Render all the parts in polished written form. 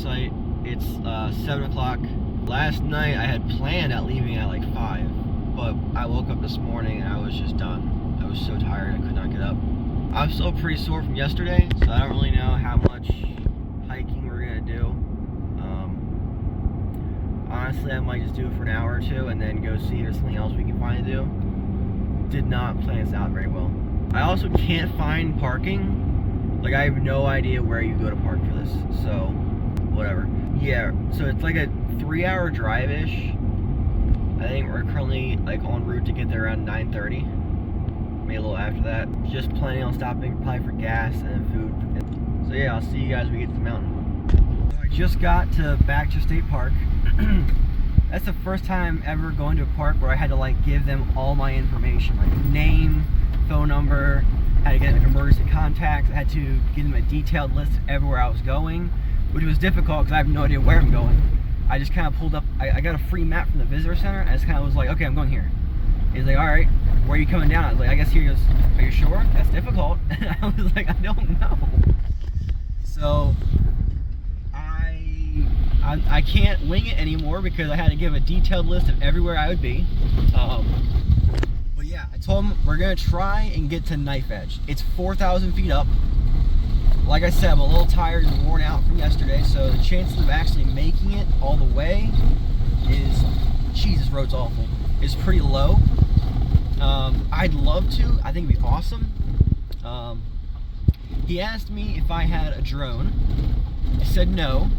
site. It's 7 o'clock. Last night I had planned at leaving at like 5, but I woke up this morning and I was just done. I was so tired I could not get up. I'm still pretty sore from yesterday, so I don't really know how much hiking we're gonna do. Honestly, I might just do it for an hour or two and then go see if there's something else we can find to do. Did not plan this out very well. I also can't find parking. Like, I have no idea where you go to park for this, so whatever. Yeah, so it's like a 3-hour drive-ish. I think we're currently like en route to get there around 9:30. Maybe a little after that. Just planning on stopping probably for gas and food. So yeah, I'll see you guys when we get to the mountain. So I just got to Baxter State Park. That's the first time ever going to a park where I had to like give them all my information, like name, phone number, had to get like emergency contacts, I had to give them a detailed list of everywhere I was going, which was difficult because I have no idea where I'm going. I just kind of pulled up, I got a free map from the visitor center, and I just kind of was like, okay, I'm going here. He's like, all right, where are you coming down? I was like, I guess here. He goes, are you sure? That's difficult. And I was like, I don't know. So I can't wing it anymore because I had to give a detailed list of everywhere I would be. But yeah, I told him we're gonna try and get to Knife Edge. It's 4,000 feet up. Like I said, I'm a little tired and worn out from yesterday, so the chances of actually making it all the way is, geez, this road's awful, is pretty low. I'd love to. I think it'd be awesome. He asked me if I had a drone. I said no.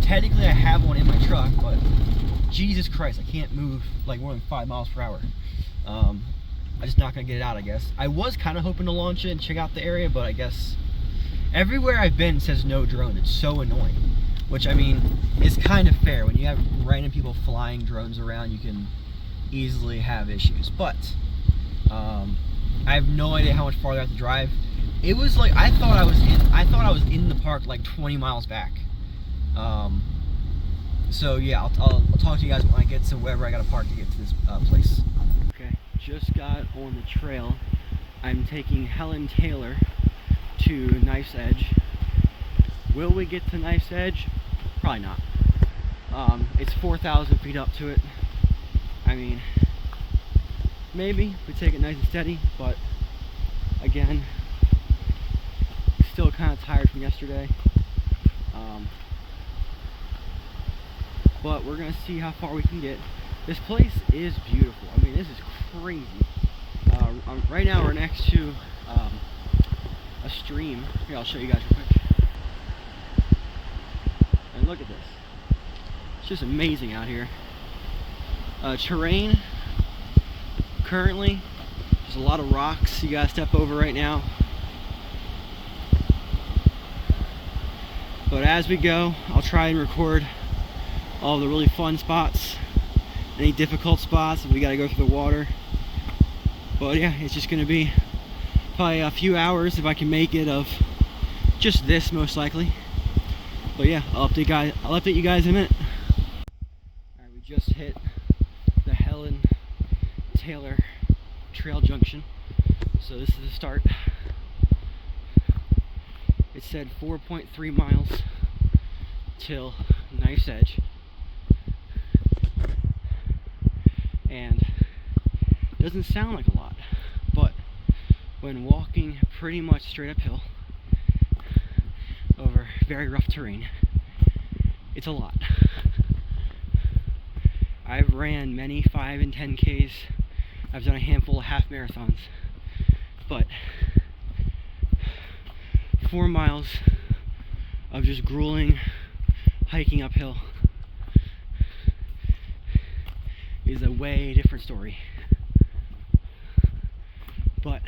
Technically I have one in my truck, but Jesus Christ, I can't move like more than 5 miles per hour. I'm just not gonna get it out, I guess. I was kind of hoping to launch it and check out the area, but I guess everywhere I've been says no drone. It's so annoying. Which, I mean, is kind of fair. When you have random people flying drones around, you can easily have issues. But I have no idea how much farther I have to drive. It was like I thought I was in the park like 20 miles back. So yeah, I'll talk to you guys when I get to wherever I gotta park to get to this place. Okay, just got on the trail. I'm taking Helen Taylor to Knife's Edge. Will we get to Knife's Edge? Probably not. It's 4,000 feet up to it. I mean, maybe we take it nice and steady, but again, still kind of tired from yesterday. But we're gonna see how far we can get. This place is beautiful. I mean, this is crazy. Right now we're next to a stream. Here, I'll show you guys real quick. And look at this. It's just amazing out here. Terrain, currently, there's a lot of rocks you gotta step over right now. But as we go, I'll try and record all the really fun spots, any difficult spots if we gotta go through the water. But yeah, it's just gonna be probably a few hours if I can make it of just this, most likely. But yeah, I'll update you guys in a minute. Alright, we just hit the Helen Taylor Trail Junction. So this is the start. It said 4.3 miles till Knife's Edge. And it doesn't sound like a lot, but when walking pretty much straight uphill over very rough terrain, it's a lot. I've ran many 5 and 10Ks. I've done a handful of half marathons, but 4 miles of just grueling hiking uphill is a way different story. But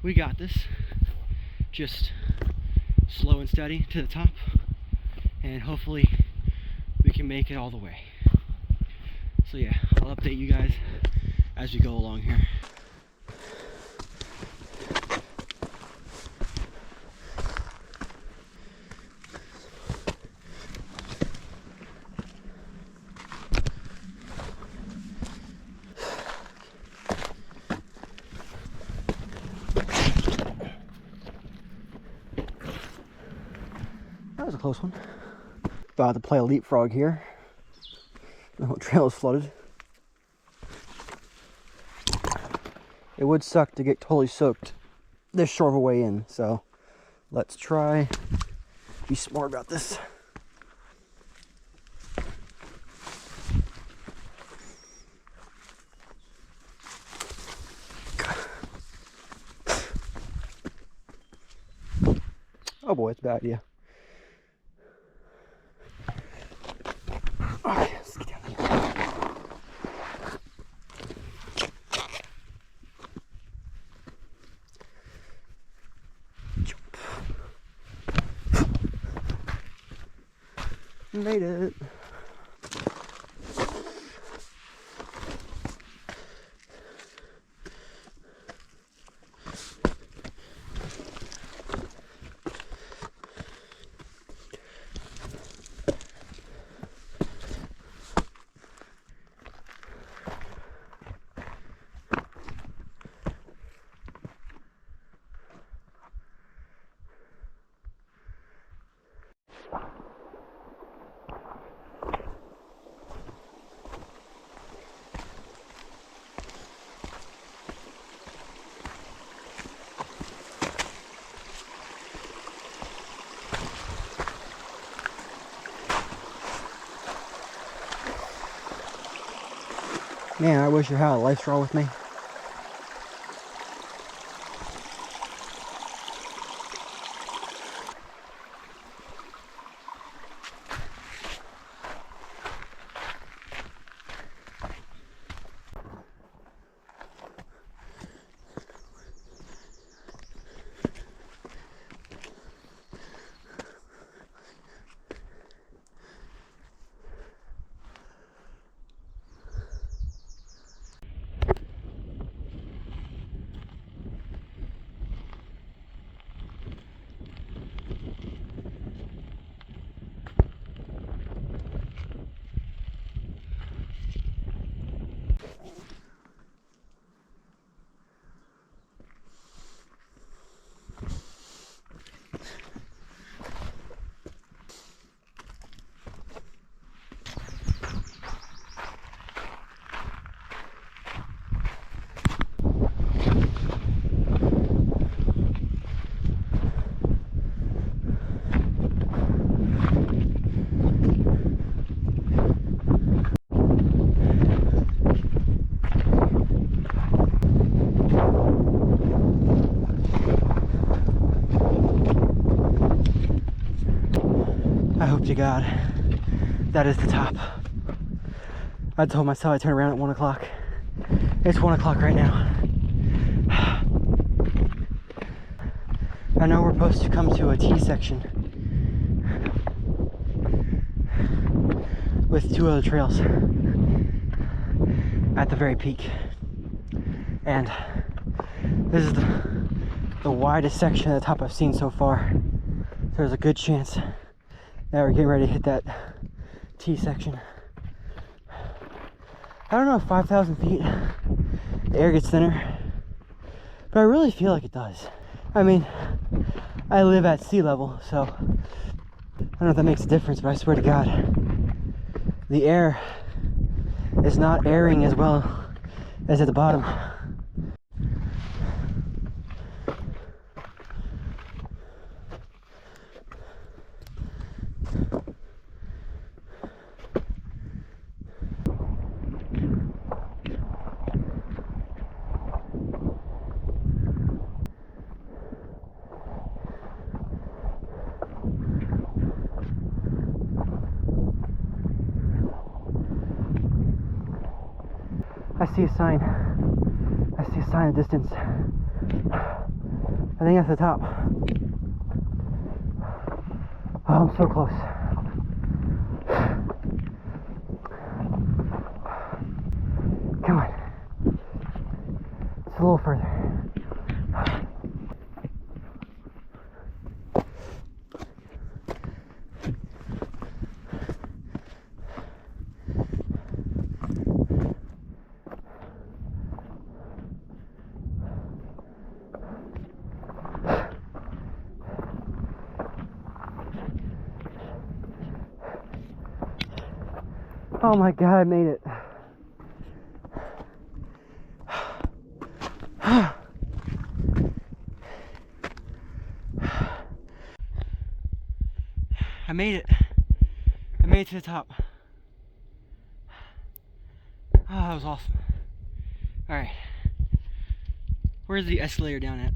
we got this. Just slow and steady to the top, and hopefully we can make it all the way. So yeah, I'll update you guys as we go along here. That was a close one. About to play a leapfrog here. The whole trail is flooded. It would suck to get totally soaked this short of a way in, so let's try be smart about this. Oh boy, it's a bad idea. Okay, let's get down here. Jump. Made it. Man, I wish I had a life straw with me. I hope to God that is the top. I told myself I'd turn around at 1 o'clock. It's 1 o'clock right now. I know we're supposed to come to a T section with 2 other trails at the very peak. And this is the widest section at the top I've seen so far. There's a good chance that we're getting ready to hit that T section. I don't know if 5,000 feet the air gets thinner, but I really feel like it does. I mean, I live at sea level, so I don't know if that makes a difference, but I swear to God, the air is not airing as well as at the bottom. I see a sign. I see a sign in the distance. I think that's the top. Oh, I'm so close. Come on. It's a little further. Oh my god, I made it. I made it. I made it to the top. Oh, that was awesome. Alright. Where's the escalator down at?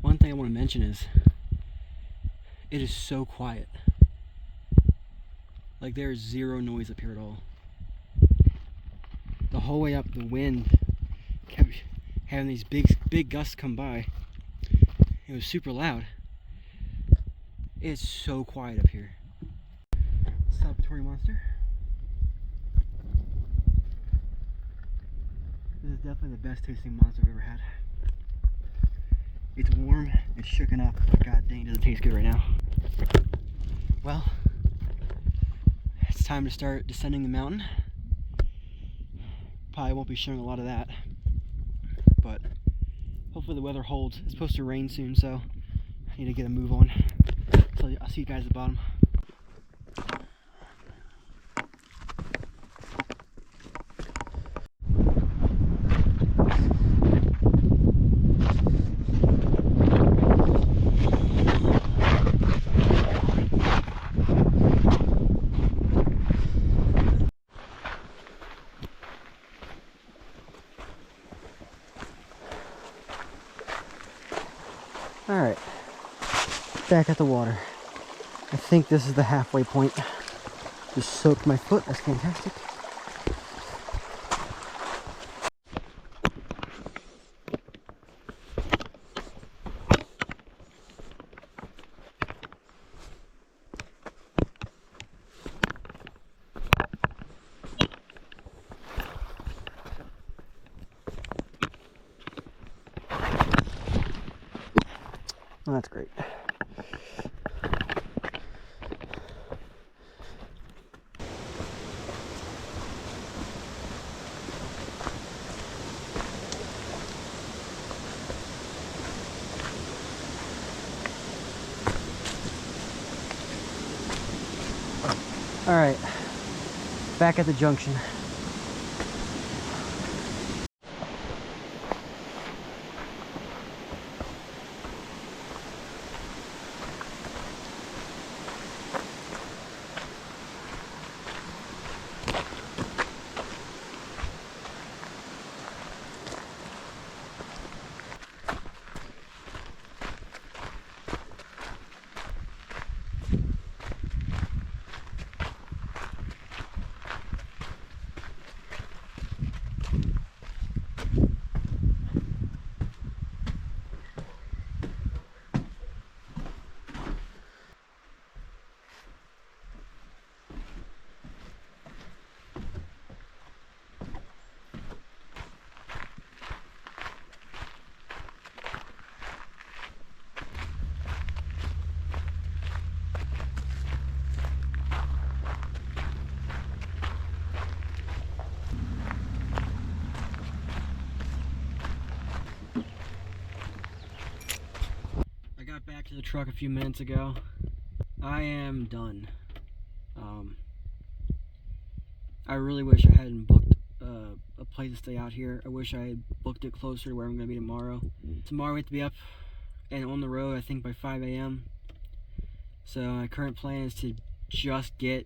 One thing I want to mention is it is so quiet. Like there is zero noise up here at all. The whole way up, the wind kept having these big gusts come by. It was super loud. It's so quiet up here. Celebratory monster. This is definitely the best tasting monster I've ever had. It's warm, it's shooken up. God dang, it doesn't taste good right now. Well, it's time to start descending the mountain. Probably won't be showing a lot of that, but hopefully the weather holds. It's supposed to rain soon, so I need to get a move on. So I'll see you guys at the bottom. Alright, back at the water. I think this is the halfway point. Just soaked my foot, that's fantastic. Well, that's great. All right, back at the junction. Back to the truck a few minutes ago. I am done. I really wish I hadn't booked a place to stay out here. I wish I had booked it closer to where I'm going to be tomorrow. Tomorrow we have to be up and on the road, I think, by 5 a.m. So my current plan is to just go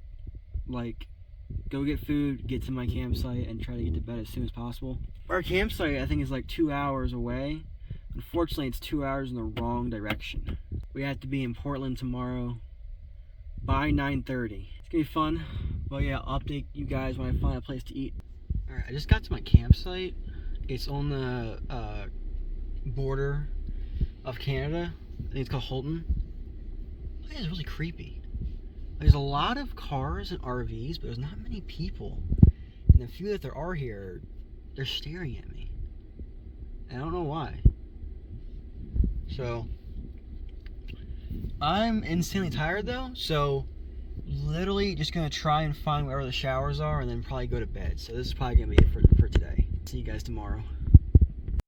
get food, get to my campsite, and try to get to bed as soon as possible. Our campsite, I think, is like 2 hours away. Unfortunately, it's 2 hours in the wrong direction. We have to be in Portland tomorrow by 9:30. It's gonna be fun, but yeah, I'll update you guys when I find a place to eat. Alright, I just got to my campsite. It's on the border of Canada. I think it's called Holton. I think it's really creepy. There's a lot of cars and RVs, but there's not many people. And the few that there are here, they're staring at me. I don't know why. So, I'm insanely tired though, so literally just gonna try and find wherever the showers are and then probably go to bed. So this is probably gonna be it for today. See you guys tomorrow.